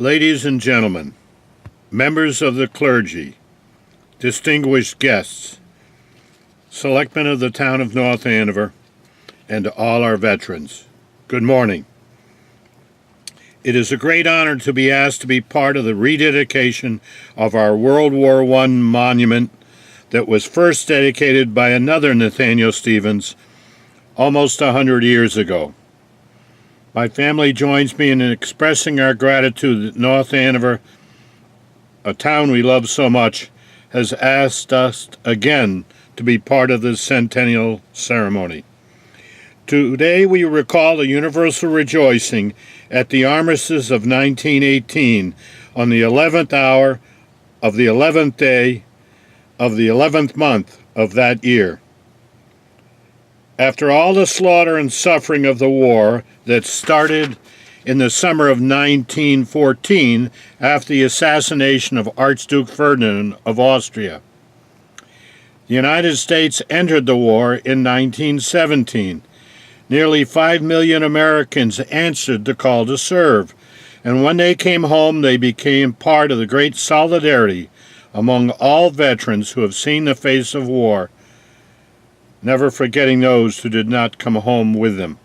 Ladies and gentlemen, members of the clergy, distinguished guests, selectmen of the town of North Andover, and all our veterans, good morning. It is a great honor to be asked to be part of the rededication of our World War I monument that was first dedicated by another Nathaniel Stevens almost 100 years ago. My family joins me in expressing our gratitude that North Andover, a town we love so much, has asked us again to be part of this centennial ceremony. Today we recall the universal rejoicing at the armistice of 1918 on the 11th hour of the 11th day of the 11th month of that year. After all the slaughter and suffering of the war that started in the summer of 1914 after the assassination of Archduke Ferdinand of Austria, the United States entered the war in 1917. Nearly 5 million Americans answered the call to serve, and when they came home, they became part of the great solidarity among all veterans who have seen the face of war, never forgetting those who did not come home with them.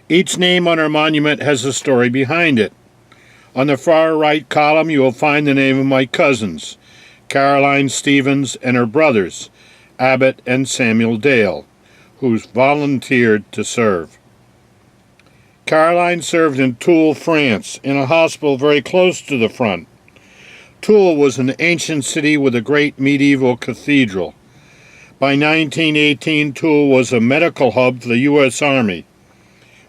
Each name on our monument has a story behind it. On the far right column, you will find the name of my cousins, Caroline Stevens and her brothers, Abbott and Samuel Dale, who volunteered to serve. Caroline served in Toul, France, in a hospital very close to the front. Toul was an ancient city with a great medieval cathedral. By 1918, Toul was a medical hub for the U.S. Army,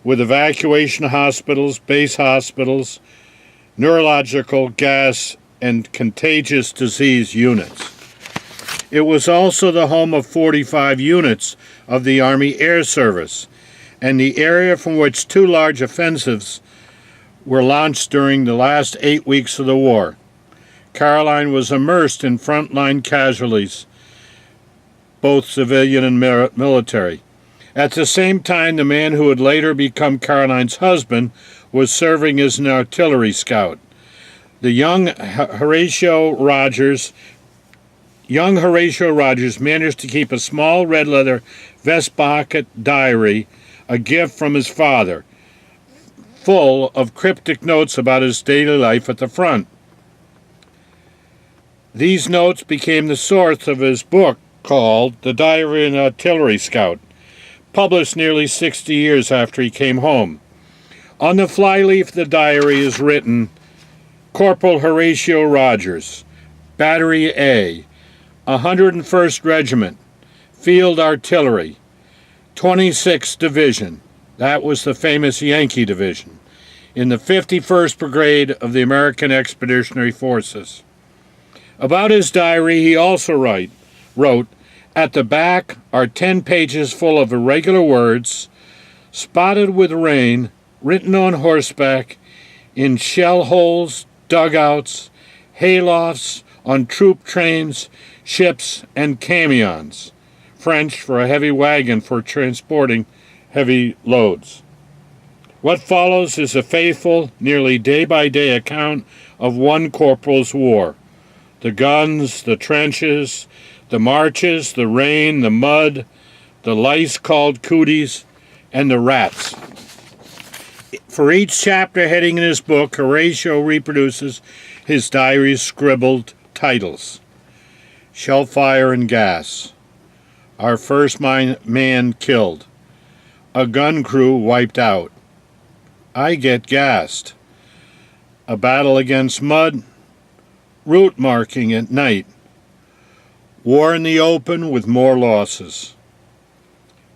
with evacuation hospitals, base hospitals, neurological, gas, and contagious disease units. It was also the home of 45 units of the Army Air Service, and the area from which 2 large offensives were launched during the last 8 weeks of the war. Caroline was immersed in frontline casualties, both civilian and military. At the same time, the man who would later become Caroline's husband was serving as an artillery scout. The young Horatio Rogers managed to keep a small red leather vest pocket diary, a gift from his father, full of cryptic notes about his daily life at the front. These notes became the source of his book called The Diary of an Artillery Scout, published nearly 60 years after he came home. On the flyleaf of the diary is written, Corporal Horatio Rogers, Battery A, 101st Regiment, Field Artillery, 26th Division, that was the famous Yankee Division, in the 51st Brigade of the American Expeditionary Forces. About his diary, he also wrote, at the back are 10 pages full of irregular words, spotted with rain, written on horseback, in shell holes, dugouts, haylofts, on troop trains, ships, and camions, French for a heavy wagon for transporting heavy loads. What follows is a faithful, nearly day-by-day account of one corporal's war. The guns, the trenches, the marches, the rain, the mud, the lice called cooties, and the rats. For each chapter heading in his book, Horatio reproduces his diary's scribbled titles. Shellfire and Gas, Our First Man Killed, A Gun Crew Wiped Out, I Get Gassed, A Battle Against Mud, Route Marking at Night, War in the Open with More Losses,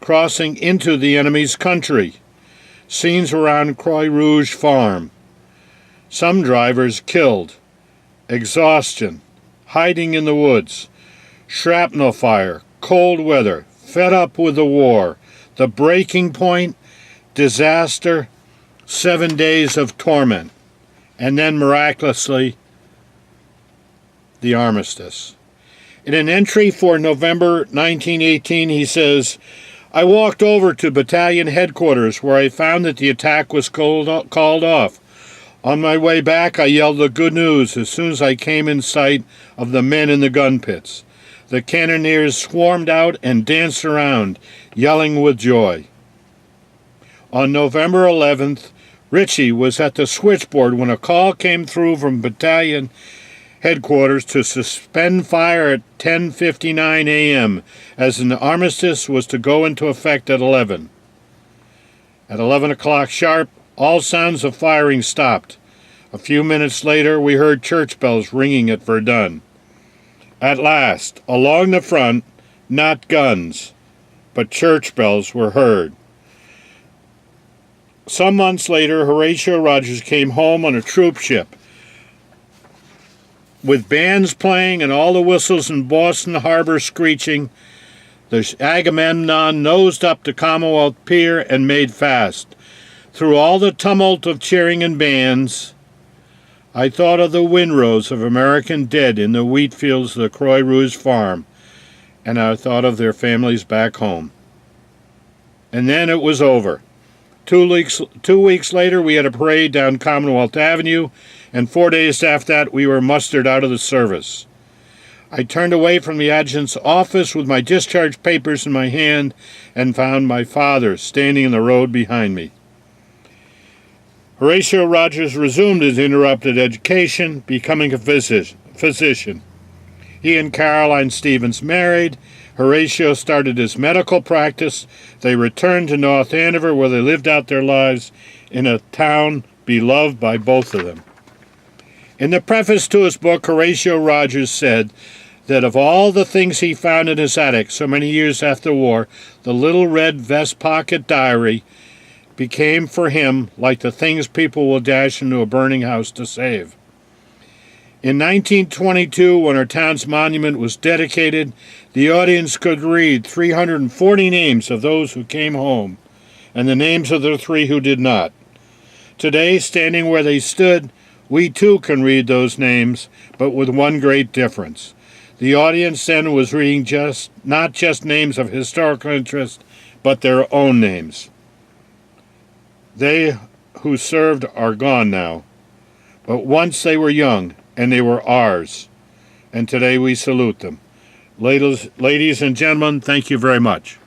Crossing into the Enemy's Country, Scenes around Croix Rouge Farm, Some Drivers Killed, Exhaustion, Hiding in the Woods, Shrapnel Fire, Cold Weather, Fed Up with the War, The Breaking Point, Disaster, 7 Days of Torment, and then miraculously, the armistice. In an entry for November 1918, he says, I walked over to battalion headquarters where I found that the attack was called off. On my way back, I yelled the good news as soon as I came in sight of the men in the gun pits. The cannoneers swarmed out and danced around, yelling with joy. On November 11th, Ritchie was at the switchboard when a call came through from battalion headquarters to suspend fire at 10:59 a.m. as an armistice was to go into effect at 11. At 11 o'clock sharp, all sounds of firing stopped. A few minutes later, we heard church bells ringing at Verdun. At last, along the front, not guns, but church bells were heard. Some months later, Horatio Rogers came home on a troop ship, with bands playing and all the whistles in Boston Harbor screeching. The Agamemnon nosed up to Commonwealth Pier and made fast. Through all the tumult of cheering and bands, I thought of the windrows of American dead in the wheat fields of the Croix Rouge farm, and I thought of their families back home. And then it was over. 2 weeks later, we had a parade down Commonwealth Avenue, and 4 days after that, we were mustered out of the service. I turned away from the adjutant's office with my discharge papers in my hand and found my father standing in the road behind me. Horatio Rogers resumed his interrupted education, becoming a physician. He and Caroline Stevens married. Horatio started his medical practice. They returned to North Andover, where they lived out their lives in a town beloved by both of them. In the preface to his book, Horatio Rogers said that of all the things he found in his attic so many years after the war, the little red vest pocket diary became for him like the things people will dash into a burning house to save. In 1922, when our town's monument was dedicated, the audience could read 340 names of those who came home, and the names of the 3 who did not. Today, standing where they stood, we too can read those names, but with one great difference. The audience then was reading not just names of historical interest, but their own names. They who served are gone now, but once they were young, and they were ours, and today we salute them. Ladies and gentlemen, thank you very much.